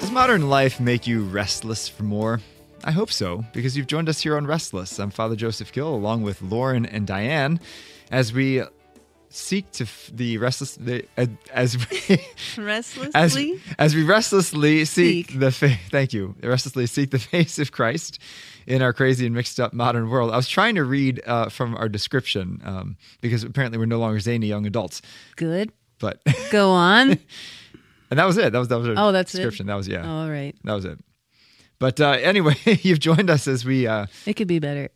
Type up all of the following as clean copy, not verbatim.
Does modern life make you restless for more? I hope so, because you've joined us here on Restless. I'm Father Joseph Gill, along with Lauren and Diane, as we seek to the restless as we Restlessly? as we restlessly seek the thank you, restlessly seek the face of Christ in our crazy and mixed up modern world. I was trying to read from our description because apparently we're no longer zany young adults. Good. But go on. And that was it. That was our that's description. It? That was, yeah. Oh, all right. That was it. But anyway, you've joined us as we... it could be better.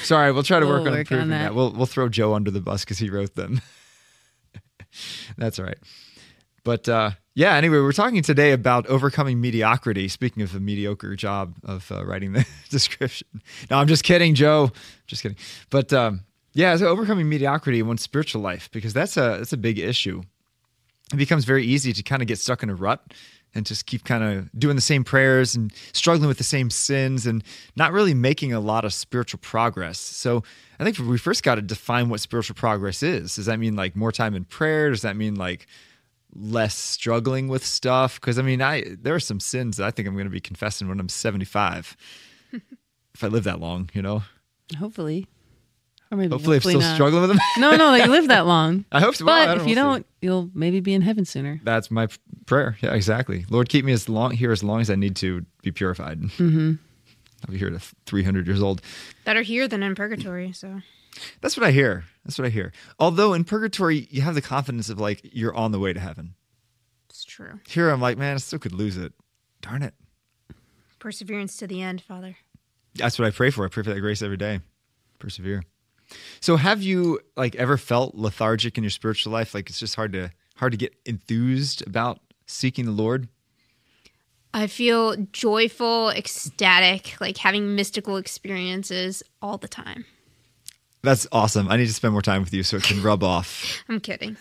Sorry, we'll try to work on work improving on that. We'll throw Joe under the bus because he wrote them. That's all right. But yeah, anyway, we're talking today about overcoming mediocrity. Speaking of a mediocre job of writing the description. No, I'm just kidding, Joe. Just kidding. But yeah, so overcoming mediocrity in one's spiritual life, because that's a big issue. It becomes very easy to kind of get stuck in a rut and just keep kind of doing the same prayers and struggling with the same sins and not really making a lot of spiritual progress. So I think we first got to define what spiritual progress is. Does that mean like more time in prayer? Does that mean like less struggling with stuff? Because I mean, there are some sins that I think I'm going to be confessing when I'm 75, if I live that long, you know? Hopefully. Or maybe hopefully I'm still not. struggling with them. No, you live that long. I hope so. But if you don't, you'll maybe be in heaven sooner. That's my prayer. Yeah, exactly. Lord, keep me as long as I need to be purified. Mm-hmm. I'll be here to 300 years old. Better here than in purgatory. So that's what I hear. Although in purgatory, you have the confidence of like you're on the way to heaven. It's true. Here, I'm like, man, I still could lose it. Darn it. Perseverance to the end, Father. That's what I pray for. I pray for that grace every day. Persevere. So have you like ever felt lethargic in your spiritual life? Like it's just hard to get enthused about seeking the Lord? I feel joyful, ecstatic, like having mystical experiences all the time. That's awesome. I need to spend more time with you so it can rub off. I'm kidding.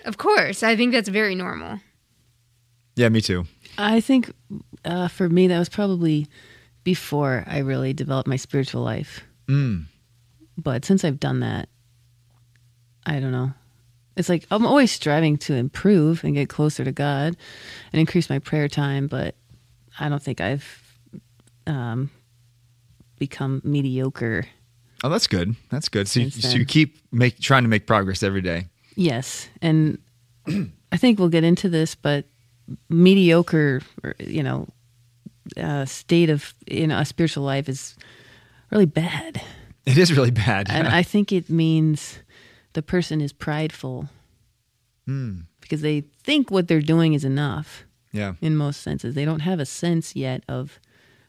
Of course. I think that's very normal. Yeah, me too. I think for me, that was probably before I really developed my spiritual life. But since I've done that, I don't know. It's like I'm always striving to improve and get closer to God and increase my prayer time, but I don't think I've become mediocre. Oh, that's good. That's good. So you keep trying to make progress every day. Yes. And I think we'll get into this, but mediocre, state of a spiritual life is really bad. It is really bad. And I think it means the person is prideful because they think what they're doing is enough. Yeah. In most senses. They don't have a sense yet of,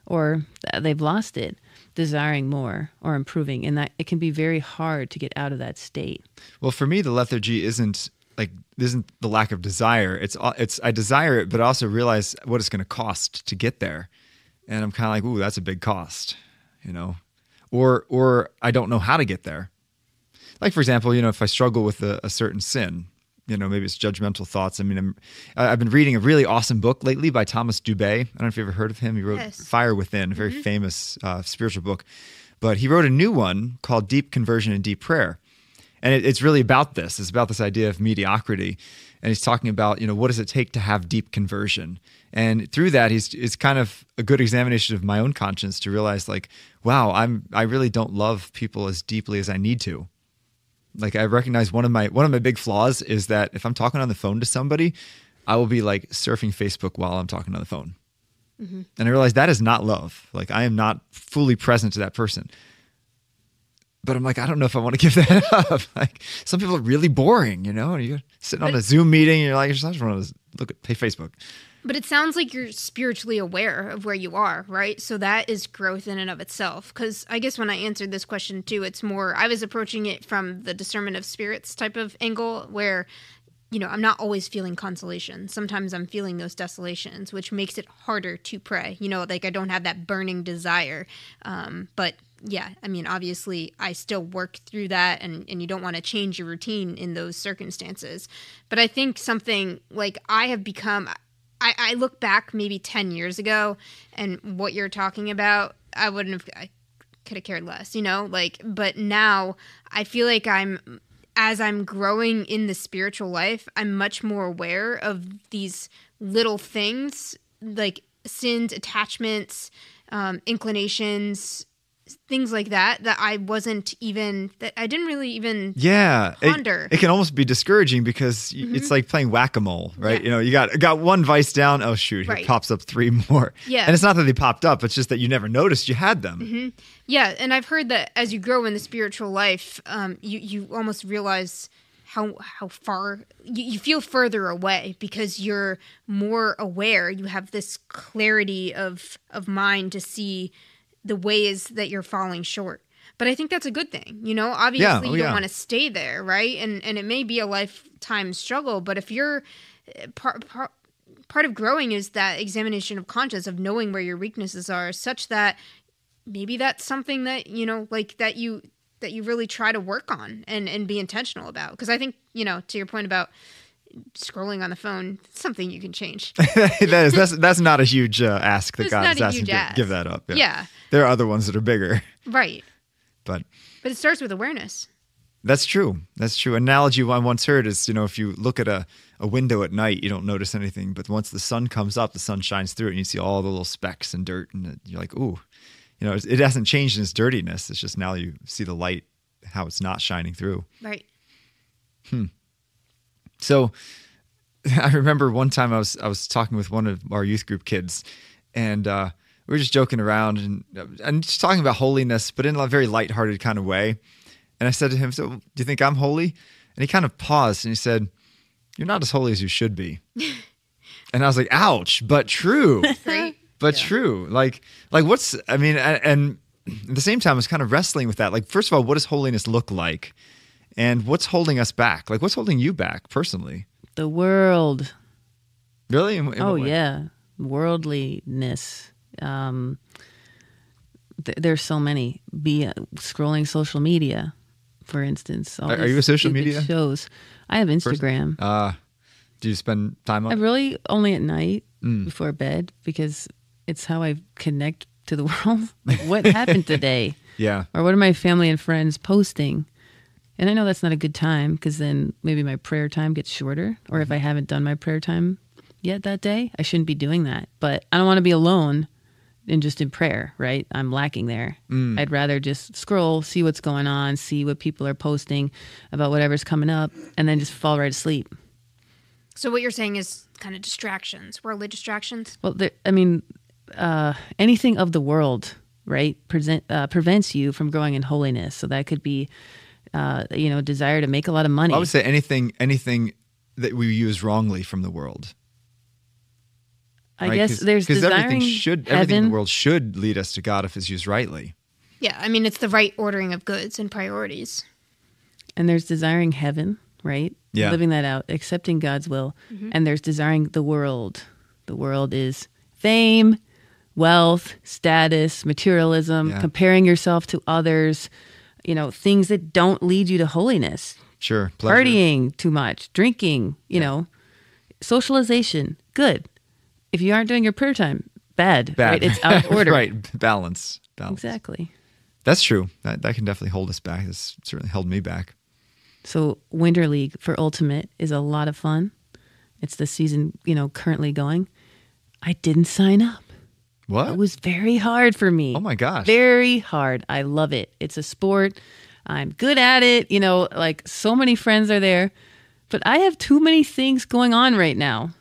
or they've lost it, desiring more or improving. And that it can be very hard to get out of that state. Well, for me, the lethargy isn't the lack of desire. It's I desire it, but I also realize what it's going to cost to get there. And I'm kind of like, ooh, that's a big cost, you know? Or I don't know how to get there. Like, for example, if I struggle with a certain sin, maybe it's judgmental thoughts. I mean, I've been reading a really awesome book lately by Thomas Dubay. I don't know if you've ever heard of him. He wrote Fire Within, a very famous spiritual book. But he wrote a new one called Deep Conversion and Deep Prayer. And it's really about this. It's about this idea of mediocrity. And he's talking about, what does it take to have deep conversion? And through that, it's kind of a good examination of my own conscience to realize like, wow, I really don't love people as deeply as I need to. Like I recognize one of my big flaws is that if I'm talking on the phone to somebody, I will be like surfing Facebook while I'm talking on the phone. Mm-hmm. And I realize that is not love. Like I am not fully present to that person. But I'm like, I don't know if I want to give that up. Like some people are really boring, and you're sitting on a Zoom meeting and you're like, I just want to pay Facebook. But it sounds like you're spiritually aware of where you are, right? So that is growth in and of itself. Because I guess when I answered this question too, it's more, I was approaching it from the discernment of spirits type of angle where, I'm not always feeling consolation. Sometimes I'm feeling those desolations, which makes it harder to pray. Like I don't have that burning desire. But yeah, I mean, obviously I still work through that, and you don't want to change your routine in those circumstances. But I think something like I have become, I look back maybe 10 years ago, and what you're talking about, I could have cared less, but now I feel like as I'm growing in the spiritual life, I'm much more aware of these little things like sins, attachments, inclinations, things like that I didn't really even ponder. It can almost be discouraging because it's like playing whack-a-mole, right? You got one vice down. Oh shoot, here pops up 3 more. Yeah. And it's not that they popped up, it's just that you never noticed you had them. Mm-hmm. Yeah, and I've heard that as you grow in the spiritual life, you almost realize how far you feel further away because you're more aware. You have this clarity of mind to see the ways that you're falling short. But I think that's a good thing. Obviously you don't want to stay there, right? And it may be a lifetime struggle, but if you're part of growing is that examination of conscience, of knowing where your weaknesses are, such that maybe that's something that, that you really try to work on and be intentional about. Because I think, to your point about scrolling on the phone, it's something you can change. That's not a huge ask that God is asking to give that up. Yeah. There are other ones that are bigger. Right. But it starts with awareness. That's true. Analogy I once heard is, if you look at a window at night, you don't notice anything. But once the sun comes up, the sun shines through it and you see all the little specks and dirt. And you're like, ooh, it hasn't changed in its dirtiness. It's just now you see the light, how it's not shining through. Right. So I remember one time I was talking with one of our youth group kids, and we were just joking around and just talking about holiness, but in a very lighthearted kind of way. And I said to him, "So, do you think I'm holy?" And he kind of paused and he said, "You're not as holy as you should be." And I was like, "Ouch!" But true. Right. But true. Like what's? I mean, and at the same time, I was kind of wrestling with that. Like, first of all, what does holiness look like? And what's holding us back? Like, what's holding you back personally? The world. Really? Yeah. Worldliness. There's so many. Scrolling social media, for instance. Are you a social media? Shows. I have Instagram. Do you spend time on it? I really only at night before bed because it's how I connect to the world. Like, what happened today? Yeah. Or what are my family and friends posting? And I know that's not a good time because then maybe my prayer time gets shorter. Or if I haven't done my prayer time yet that day, I shouldn't be doing that. But I don't want to be alone and just in prayer, right? I'm lacking there. I'd rather just scroll, see what's going on, see what people are posting about whatever's coming up, and then just fall right asleep. So what you're saying is kind of distractions, worldly distractions? Well, anything of the world, right, prevents you from growing in holiness. So that could be desire to make a lot of money. I would say anything that we use wrongly from the world. I guess there's desiring everything in the world should lead us to God if it's used rightly. Yeah, I mean, it's the right ordering of goods and priorities. And there's desiring heaven, right? Yeah. Living that out, accepting God's will. And there's desiring the world. The world is fame, wealth, status, materialism, comparing yourself to others, things that don't lead you to holiness. Sure. Pleasure. Partying too much, drinking, socialization, good. If you aren't doing your prayer time, bad. Right? It's out of order. Right. Balance. Exactly. That's true. That can definitely hold us back. It's certainly held me back. So Winter League for Ultimate is a lot of fun. It's the season, currently going. I didn't sign up. What? It was very hard for me. Oh my gosh. Very hard. I love it. It's a sport. I'm good at it. Like so many friends are there. But I have too many things going on right now.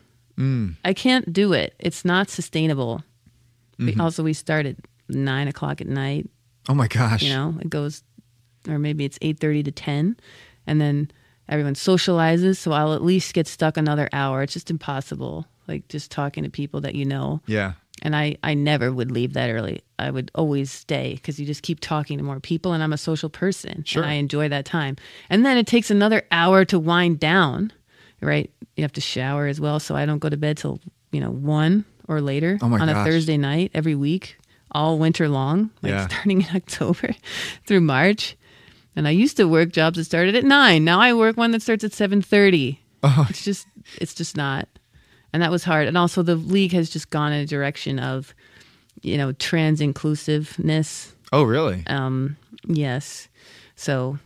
I can't do it. It's not sustainable. Also, we start at 9:00 at night. Oh my gosh. It goes, or maybe it's 8:30 to 10. And then everyone socializes. So I'll at least get stuck another hour. It's just impossible. Like just talking to people that Yeah. And I never would leave that early. I would always stay because you just keep talking to more people, and I'm a social person. Sure. And I enjoy that time. And then it takes another hour to wind down, right? You have to shower as well, so I don't go to bed till 1 or later Oh my on gosh. a Thursday night every week. all winter long, like Yeah. starting in October through March. And I used to work jobs that started at 9. Now I work one that starts at 7:30. Oh, It's just not. And that was hard. And also the league has just gone in a direction of, trans inclusiveness. oh, really? Yes. So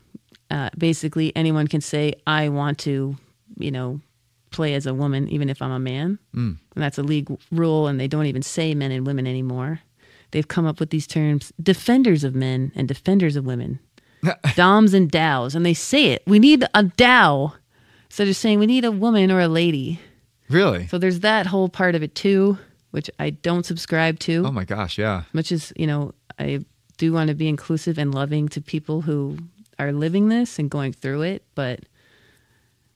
basically anyone can say, I want to, play as a woman, even if I'm a man. And that's a league rule. And they don't even say men and women anymore. They've come up with these terms, defenders of men and defenders of women, doms and dows. And they say it. We need a dow. So they're saying we need a woman or a lady. Really? So there's that whole part of it too, which I don't subscribe to. Oh my gosh, yeah. Which is, I do want to be inclusive and loving to people who are living this and going through it, but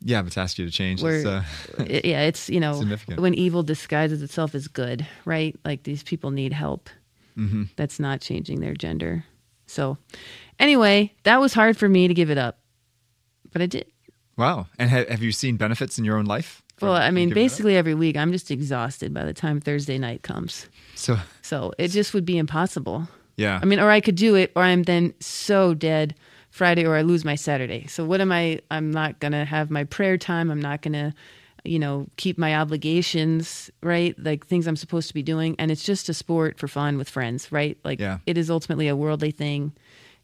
Yeah, but to ask you to change. it's significant. when evil disguises itself as good, right? Like these people need help. Mm-hmm. That's not changing their gender. So anyway, that was hard for me to give it up, but I did. Wow. And have you seen benefits in your own life? Well, I mean, giving it up? basically every week I'm just exhausted by the time Thursday night comes. So it just would be impossible. Yeah. I mean, or I could do it, or I'm then so dead Friday, or I lose my Saturday. So what am I? I'm not going to have my prayer time. I'm not going to, keep my obligations, right? Like things I'm supposed to be doing. And it's just a sport for fun with friends, right? Like It is ultimately a worldly thing.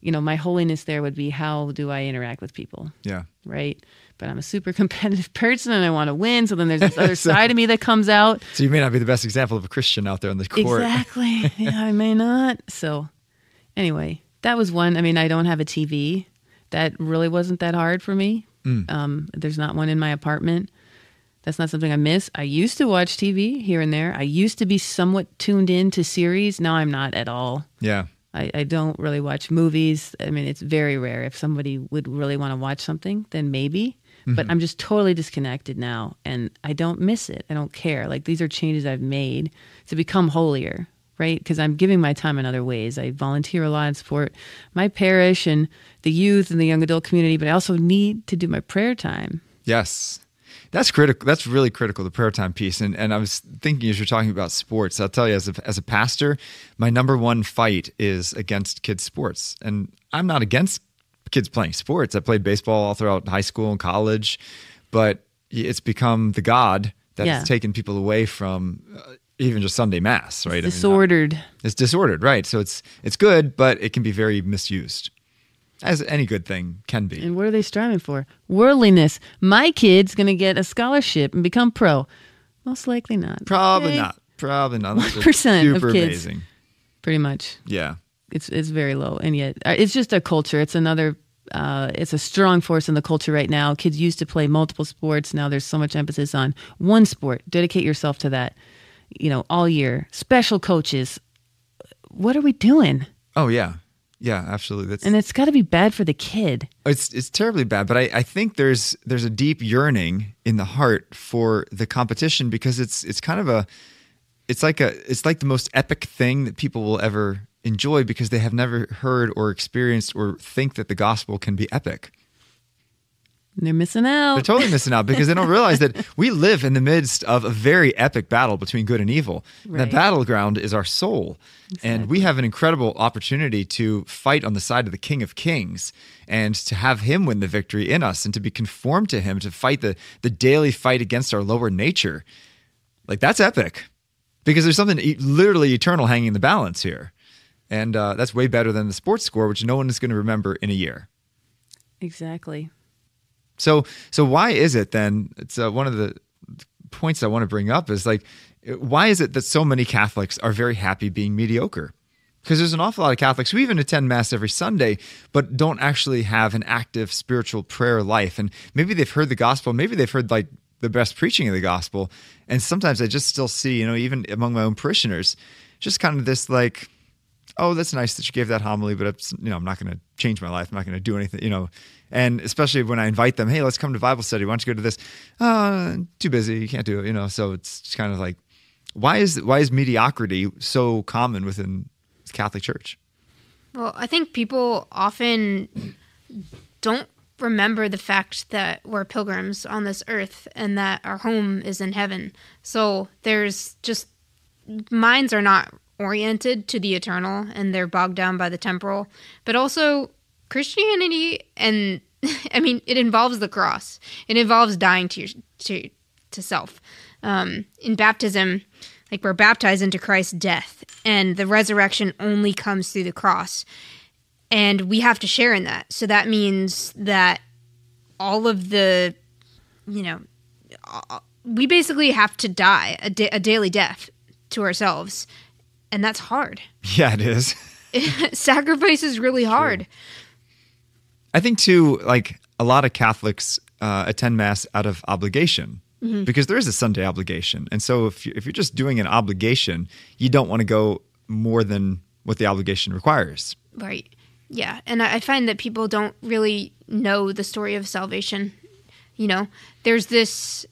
My holiness there would be, how do I interact with people? Yeah. Right. But I'm a super competitive person and I want to win. So then there's this other side of me that comes out. So you may not be the best example of a Christian out there on the court. Exactly. Yeah, I may not. So anyway, that was one. I mean, I don't have a TV. That really wasn't that hard for me. There's not one in my apartment. That's not something I miss. I used to watch TV here and there. I used to be somewhat tuned in to series. Now I'm not at all. Yeah. I don't really watch movies. I mean, it's very rare. If somebody would really want to watch something, then maybe. But I'm just totally disconnected now, and I don't miss it. I don't care. Like, these are changes I've made to become holier, right? Because I'm giving my time in other ways. I volunteer a lot and support my parish and the youth and the young adult community, but I also need to do my prayer time. Yes. That's critical. That's really critical, the prayer time piece. And I was thinking, as you're talking about sports, I'll tell you, as a pastor, my number one fight is against kids' sports. And I'm not against kids playing sports. I played baseball all throughout high school and college, but it's become the God that has taken people away from even just Sunday Mass, right? It's disordered. It's disordered, right? So it's good, but it can be very misused, as any good thing can be. And what are they striving for? Worldliness. My kid's going to get a scholarship and become pro. Most likely not. Probably Okay. not. Probably not. 1% of Super kids. amazing. Pretty much. Yeah. It's very low, and yet it's just a culture. It's another. It's a strong force in the culture right now. Kids used to play multiple sports. Now there's so much emphasis on one sport. Dedicate yourself to that. All year. Special coaches. What are we doing? Oh yeah, yeah, absolutely. And it's got to be bad for the kid. It's terribly bad, but I think there's a deep yearning in the heart for the competition, because it's kind of it's like the most epic thing that people will ever enjoy, because they have never heard or experienced or think that the gospel can be epic. They're missing out. They're totally missing out, because they don't realize that we live in the midst of a very epic battle between good and evil. Right. That battleground is our soul. Exactly. And we have an incredible opportunity to fight on the side of the King of Kings and to have him win the victory in us and to be conformed to him, to fight the daily fight against our lower nature. Like, that's epic, because there's something literally eternal hanging in the balance here. And that's way better than the sports score, which no one is going to remember in a year. Exactly. So why is it then? It's one of the points I want to bring up is, like, why is it that so many Catholics are very happy being mediocre? Because there's an awful lot of Catholics who even attend Mass every Sunday, but don't actually have an active spiritual prayer life. And maybe they've heard the gospel, maybe they've heard like the best preaching of the gospel. And sometimes I just still see, even among my own parishioners, just kind of this like, oh, that's nice that you gave that homily, but I'm not going to change my life. I'm not going to do anything, And especially when I invite them, hey, let's come to Bible study. Why don't you go to this? Too busy. You can't do it, So it's just kind of like, why is mediocrity so common within the Catholic Church? Well, I think people often don't remember the fact that we're pilgrims on this earth and that our home is in heaven. So there's just, minds are not oriented to the eternal and they're bogged down by the temporal. But also Christianity, and I mean, it involves the cross. It involves dying to self. In baptism, like we're baptized into Christ's death, and the resurrection only comes through the cross. And we have to share in that. So that means that all of the, we basically have to die a daily death to ourselves. And that's hard. Yeah, it is. Sacrifice is really hard. True. I think, too, like a lot of Catholics attend Mass out of obligation. Mm-hmm. Because there is a Sunday obligation. And so if you're just doing an obligation, you don't want to go more than what the obligation requires. Right. Yeah. And I find that people don't really know the story of salvation. There's this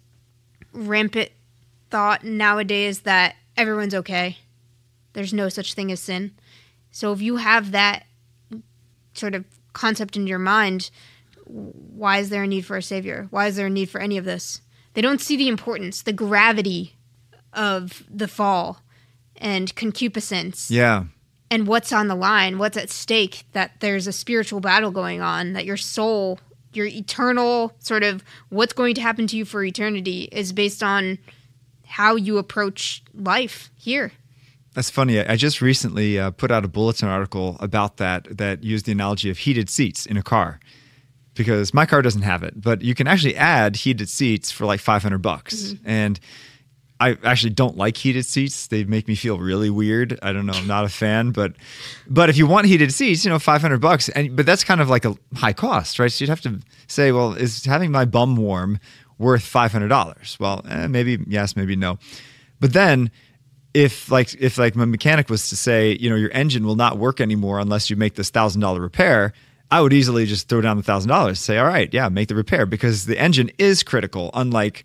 rampant thought nowadays that everyone's okay. There's no such thing as sin. So if you have that sort of concept in your mind, why is there a need for a savior? Why is there a need for any of this? They don't see the importance, the gravity of the fall and concupiscence. Yeah. And what's on the line, what's at stake, that there's a spiritual battle going on, that your soul, your eternal sort of what's going to happen to you for eternity is based on how you approach life here. That's funny. I just recently put out a bulletin article about that used the analogy of heated seats in a car. Because my car doesn't have it, but you can actually add heated seats for like $500. Mm-hmm. And I actually don't like heated seats. They make me feel really weird. I don't know. I'm not a fan, but if you want heated seats, $500, but that's kind of like a high cost, right? So you'd have to say, well, is having my bum warm worth $500? Well, maybe yes, maybe no. But then if my mechanic was to say, your engine will not work anymore unless you make this $1,000 repair, I would easily just throw down the $1,000, say, all right, yeah, make the repair, because the engine is critical, unlike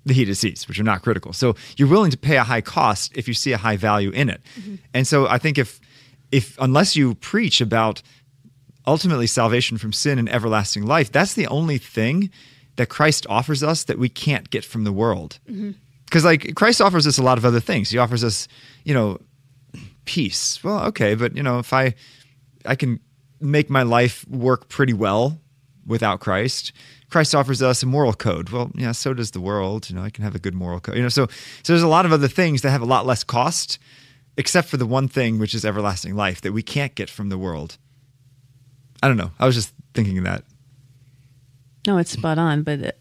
the heated seats, which are not critical. So you're willing to pay a high cost if you see a high value in it. Mm-hmm. And so I think if unless you preach about ultimately salvation from sin and everlasting life, that's the only thing that Christ offers us that we can't get from the world. Because Christ offers us a lot of other things. He offers us, peace. Well, okay, but if I can make my life work pretty well without Christ. Christ offers us a moral code. Well, yeah, so does the world. I can have a good moral code. So there's a lot of other things that have a lot less cost, except for the one thing, which is everlasting life, that we can't get from the world. I don't know. I was just thinking of that. No, it's spot on, but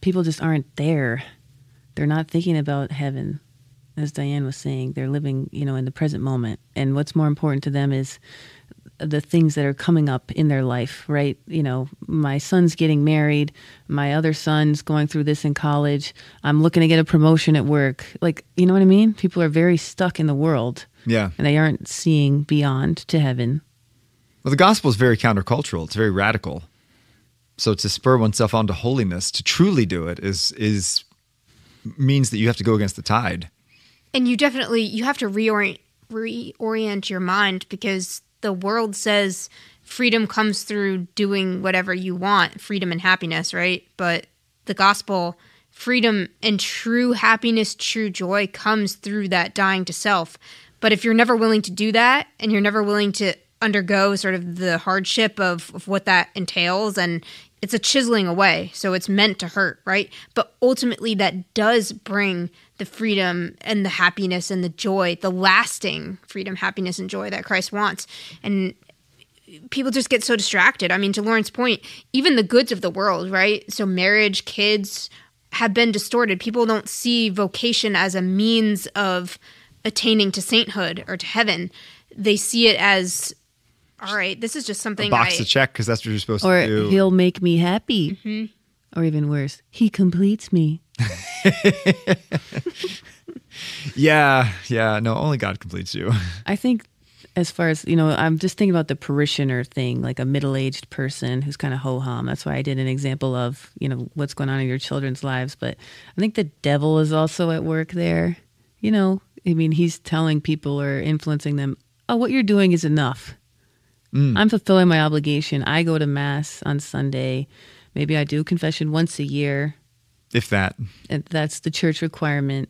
people just aren't there. They're not thinking about heaven. As Diane was saying, they're living, in the present moment. And what's more important to them is the things that are coming up in their life, right? My son's getting married. My other son's going through this in college. I'm looking to get a promotion at work. You know what I mean? People are very stuck in the world. Yeah. And they aren't seeing beyond to heaven. Well, the gospel is very countercultural. It's very radical. So to spur oneself on to holiness, to truly do it, means that you have to go against the tide. And you have to reorient your mind, because the world says freedom comes through doing whatever you want, freedom and happiness, right? But the gospel, freedom and true happiness, true joy comes through that dying to self. But if you're never willing to do that, and you're never willing to undergo sort of the hardship of what that entails, and it's a chiseling away, so it's meant to hurt, right? But ultimately that does bring the freedom and the happiness and the joy, the lasting freedom, happiness, and joy that Christ wants. And people just get so distracted. I mean, to Lauren's point, even the goods of the world, right? So marriage, kids have been distorted. People don't see vocation as a means of attaining to sainthood or to heaven. They see it as, all right, this is just something a box to check, because that's what you're supposed to do. Or he'll make me happy. Mm-hmm. Or even worse, he completes me. Yeah. No, only God completes you. I think as far as, I'm just thinking about the parishioner thing, like a middle-aged person who's kind of ho-hum. That's why I did an example of, what's going on in your children's lives. But I think the devil is also at work there. He's telling people or influencing them, oh, what you're doing is enough. I'm fulfilling my obligation. I go to Mass on Sunday. Maybe I do confession once a year. If that. And that's the church requirement.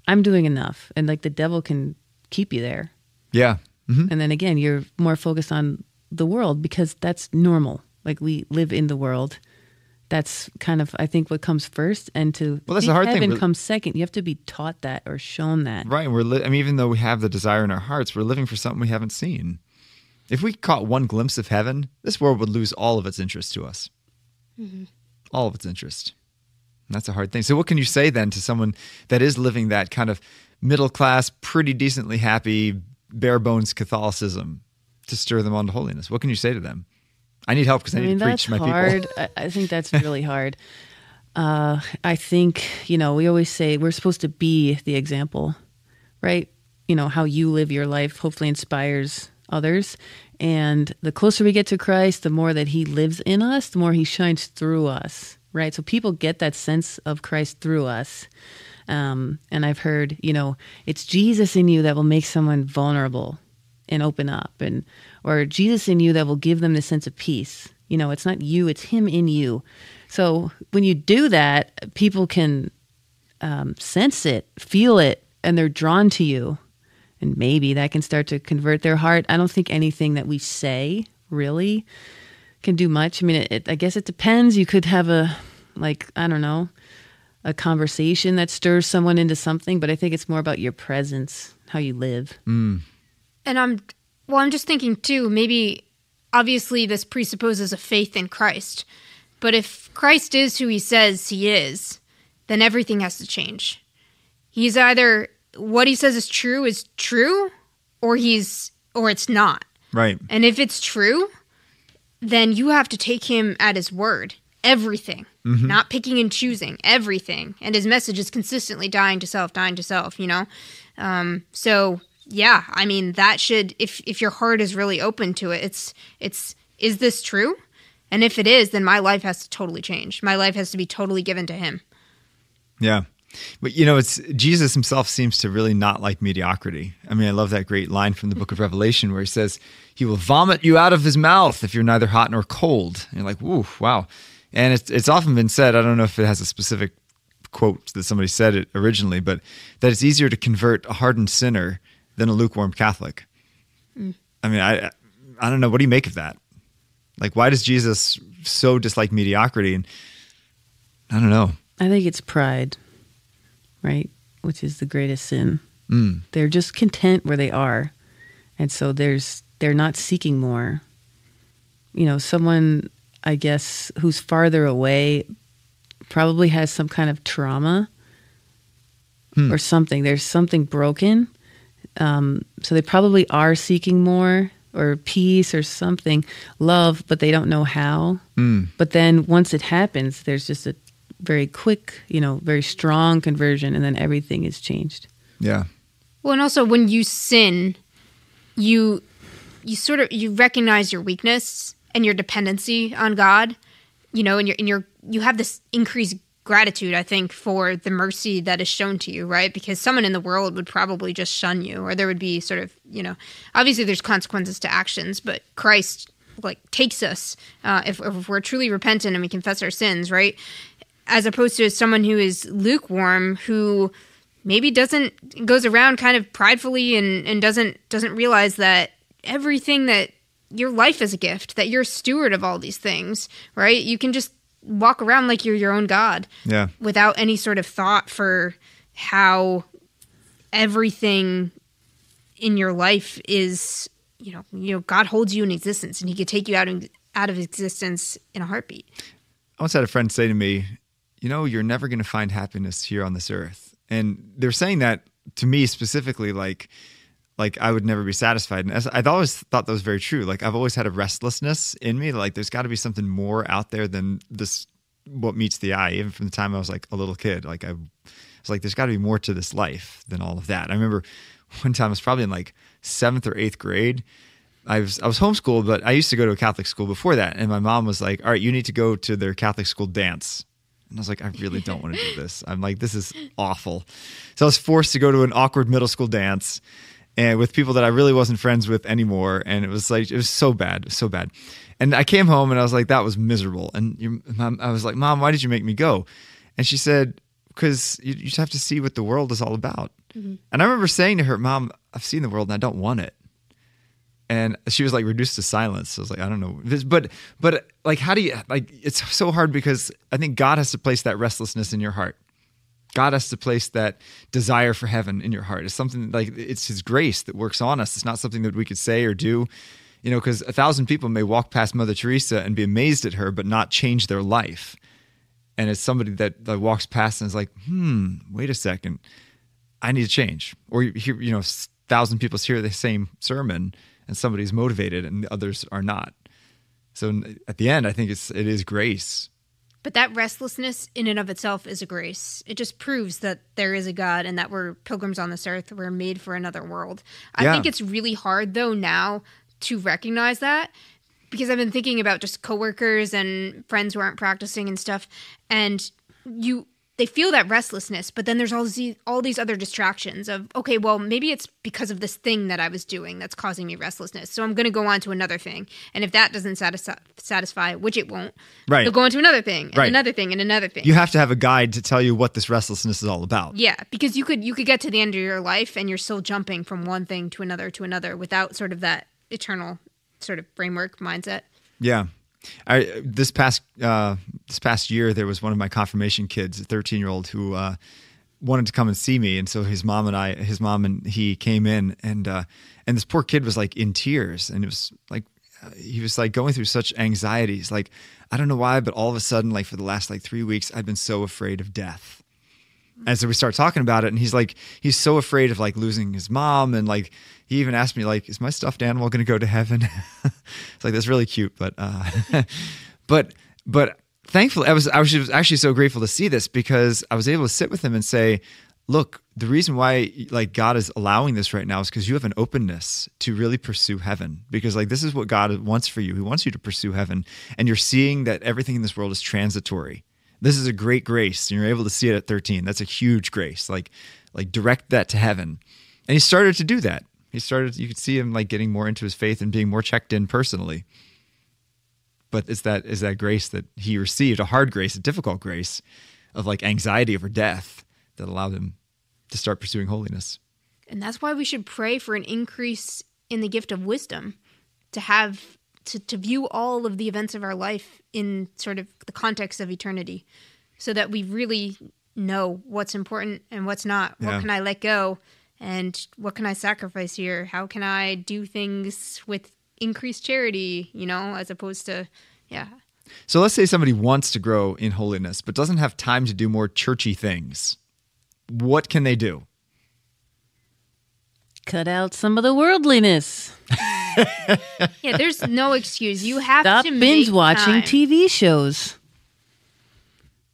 I'm doing enough, and like the devil can keep you there. Yeah. Mm-hmm. And then again, you're more focused on the world because that's normal. Like we live in the world. That's kind of, I think, what comes first, and to that's the hard thing. heaven comes second. You have to be taught that or shown that. Right. And even though we have the desire in our hearts, we're living for something we haven't seen. If we caught one glimpse of heaven, this world would lose all of its interest to us. Mm-hmm. All of its interest. And that's a hard thing. So what can you say then to someone that is living that kind of middle class, pretty decently happy, bare bones Catholicism to stir them on to holiness? What can you say to them? I need help because I need to preach to my hard. people. I think that's really hard. I think, we always say we're supposed to be the example, right? How you live your life hopefully inspires others. And the closer we get to Christ, the more that he lives in us, the more he shines through us, right? So people get that sense of Christ through us. And I've heard, it's Jesus in you that will make someone vulnerable and open up, or Jesus in you that will give them the sense of peace. It's not you, it's him in you. So when you do that, people can sense it, feel it, and they're drawn to you. And maybe that can start to convert their heart. I don't think anything that we say really can do much. I mean, I guess it depends. You could have a conversation that stirs someone into something, but I think it's more about your presence, how you live. Mm. And I'm just thinking too, maybe obviously this presupposes a faith in Christ, but if Christ is who he says he is, then everything has to change. He's either what he says is true, or it's not. Right. And if it's true, then you have to take him at his word. Everything. Mm-hmm. Not picking and choosing. Everything. And his message is consistently dying to self, So yeah, I mean, that should, if your heart is really open to it, is this true? And if it is, then my life has to totally change. My life has to be totally given to him. Yeah. But, it's Jesus himself seems to really not like mediocrity. I mean, I love that great line from the book of Revelation where he says, he will vomit you out of his mouth if you're neither hot nor cold. And you're like, woo, wow. And it's often been said, I don't know if it has a specific quote that somebody said it originally, but that it's easier to convert a hardened sinner than a lukewarm Catholic. Mm. I mean, I don't know. What do you make of that? Like, why does Jesus so dislike mediocrity? And I don't know. I think it's pride, right? Which is the greatest sin. Mm. They're just content where they are. And so they're not seeking more. Someone, I guess, who's farther away probably has some kind of trauma or something. There's something broken. So they probably are seeking more or peace or something, love, but they don't know how. Mm. But then once it happens, there's just a very quick, very strong conversion, and then everything is changed. Yeah. Well, and also when you sin, you recognize your weakness and your dependency on God, and you have this increased gratitude, I think, for the mercy that is shown to you, right? Because someone in the world would probably just shun you, or there would be sort of, obviously there's consequences to actions, but Christ takes us if we're truly repentant and we confess our sins, right? As opposed to someone who is lukewarm, who maybe goes around kind of pridefully and doesn't realize that everything, that your life is a gift, that you're a steward of all these things, right? You can just walk around like you're your own God, yeah, without any sort of thought for how everything in your life is, God holds you in existence, and he could take you out of existence in a heartbeat. I once had a friend say to me, you're never going to find happiness here on this earth. And they're saying that to me specifically, like I would never be satisfied. And I've always thought that was very true. Like, I've always had a restlessness in me. Like, there's got to be something more out there than this, what meets the eye, even from the time I was like a little kid. Like, I was like, there's got to be more to this life than all of that. I remember one time, I was probably in like 7th or 8th grade. I was homeschooled, but I used to go to a Catholic school before that. And my mom was like, all right, you need to go to their Catholic school dance. And I was like, I really don't want to do this. I'm like, this is awful. So I was forced to go to an awkward middle school dance, and with people that I really wasn't friends with anymore. And it was so bad. It was so bad. And I came home and I was like, that was miserable. And I was like, Mom, why did you make me go? And she said, because you just have to see what the world is all about. Mm-hmm. And I remember saying to her, Mom, I've seen the world and I don't want it. And she was like reduced to silence. I was like, I don't know. But like, how do you, like, it's so hard because I think God has to place that restlessness in your heart. God has to place that desire for heaven in your heart. It's something like, it's his grace that works on us. It's not something that we could say or do, you know, because 1,000 people may walk past Mother Teresa and be amazed at her, but not change their life. And it's somebody that walks past and is like, wait a second, I need to change. Or you hear, 1,000 people hear the same sermon and somebody's motivated and the others are not. So at the end, I think it is grace. But that restlessness in and of itself is a grace. It just proves that there is a God and that we're pilgrims on this earth. We're made for another world. I think it's really hard, though, now to recognize that, because I've been thinking about just coworkers and friends who aren't practicing and stuff, and they feel that restlessness, but then there's all these other distractions of, okay, well, maybe it's because of this thing that I was doing that's causing me restlessness. So I'm going to go on to another thing. And if that doesn't satisfy, which it won't, right, you'll go on to another thing and another thing and another thing. You have to have a guide to tell you what this restlessness is all about. Yeah, because you could get to the end of your life and you're still jumping from one thing to another without sort of that eternal sort of framework mindset. Yeah. This past year, there was one of my confirmation kids, a 13-year-old, who wanted to come and see me, and so his mom and he came in, and this poor kid was like in tears, and it was like he was like going through such anxieties. Like, I don't know why, but all of a sudden, like for the last like 3 weeks, I've been so afraid of death. And so we start talking about it, and he's so afraid of like losing his mom, and like he even asked me like, "Is my stuffed animal going to go to heaven?" It's like, that's really cute, but thankfully, I was actually so grateful to see this, because I was able to sit with him and say, "Look, the reason why like God is allowing this right now is because you have an openness to really pursue heaven, because like this is what God wants for you. He wants you to pursue heaven, and you're seeing that everything in this world is transitory." This is a great grace, and you're able to see it at 13. That's a huge grace. Like direct that to heaven. And he started to do that. You could see him like getting more into his faith and being more checked in personally. But is that grace that he received, a hard grace, a difficult grace of like anxiety over death, that allowed him to start pursuing holiness. And that's why we should pray for an increase in the gift of wisdom, to have to view all of the events of our life in sort of the context of eternity, so that we really know what's important and what's not. What can I let go, and what can I sacrifice here? How can I do things with increased charity, as opposed to, So let's say somebody wants to grow in holiness, but doesn't have time to do more churchy things. What can they do? Cut out some of the worldliness. Yeah, there's no excuse. You have Stop to binge watching time. TV shows.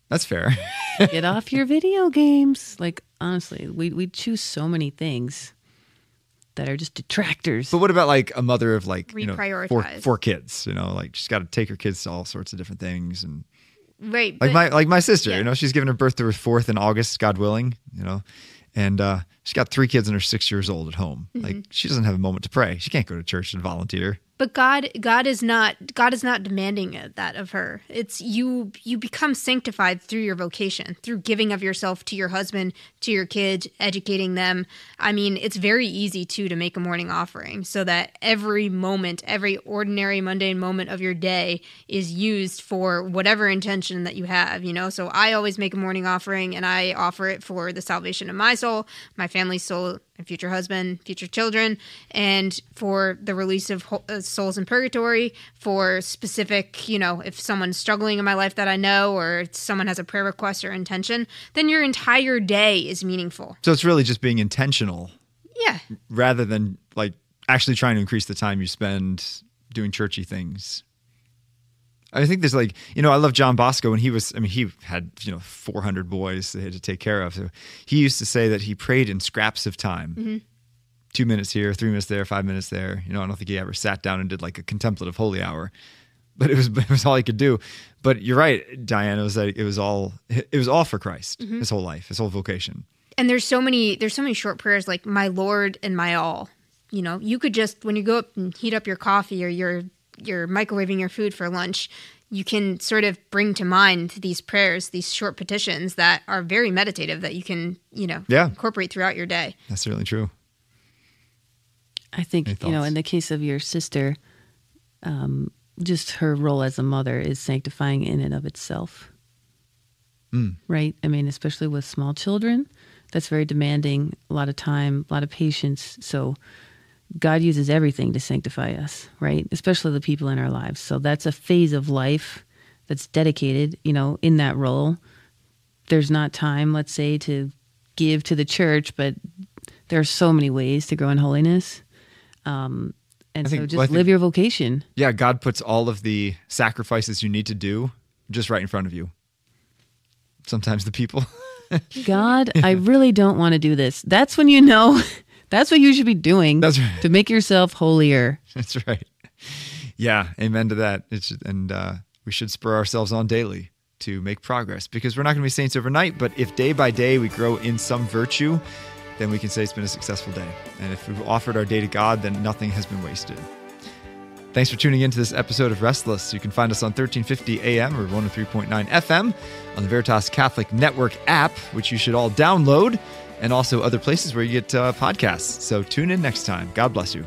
That's fair. Get off your video games. Like, honestly, we choose so many things that are just detractors. But what about like a mother of like, Reprioritize. four kids, like she's got to take her kids to all sorts of different things. And right. like my sister, yeah. She's giving her birth to her fourth in August, God willing, and she's got 3 kids and her 6 years old at home. Mm-hmm. Like, she doesn't have a moment to pray. She can't go to church and volunteer. But God is not demanding that of her. It's you become sanctified through your vocation, through giving of yourself to your husband, to your kids, educating them. I mean, it's very easy to make a morning offering, so that every moment, every ordinary mundane moment of your day is used for whatever intention that you have, So I always make a morning offering, and I offer it for the salvation of my soul, my family's soul, my future husband, future children, and for the release of souls in purgatory, for specific, if someone's struggling in my life that I know, or someone has a prayer request or intention, then your entire day is meaningful. So it's really just being intentional. Yeah. Rather than like actually trying to increase the time you spend doing churchy things. I think there's like, I love John Bosco, and he had, 400 boys that he had to take care of. So he used to say that he prayed in scraps of time. Mm-hmm. 2 minutes here, 3 minutes there, 5 minutes there. I don't think he ever sat down and did like a contemplative holy hour, but it was all he could do. But you're right, Diane, it was all for Christ, mm-hmm. His whole life, his whole vocation. And there's so many short prayers like my Lord and my all. You could just, when you go up and heat up your coffee, or you're microwaving your food for lunch, you can sort of bring to mind these prayers, these short petitions that are very meditative that you can, incorporate throughout your day. That's certainly true. I think, in the case of your sister, just her role as a mother is sanctifying in and of itself. Right? I mean, especially with small children, that's very demanding, a lot of time, a lot of patience. So God uses everything to sanctify us, right? Especially the people in our lives. So that's a phase of life that's dedicated, in that role. There's not time, let's say, to give to the church, but there are so many ways to grow in holiness. And live your vocation. Yeah, God puts all of the sacrifices you need to do just right in front of you. Sometimes the people. God, I really don't want to do this. That's when you know... That's what you should be doing. That's right. To make yourself holier. That's right. Yeah, amen to that. We should spur ourselves on daily to make progress, because we're not going to be saints overnight, but if day by day we grow in some virtue, then we can say it's been a successful day. And if we've offered our day to God, then nothing has been wasted. Thanks for tuning in to this episode of Restless. You can find us on 1350 AM or 103.9 FM on the Veritas Catholic Network app, which you should all download, and also other places where you get podcasts. So tune in next time. God bless you.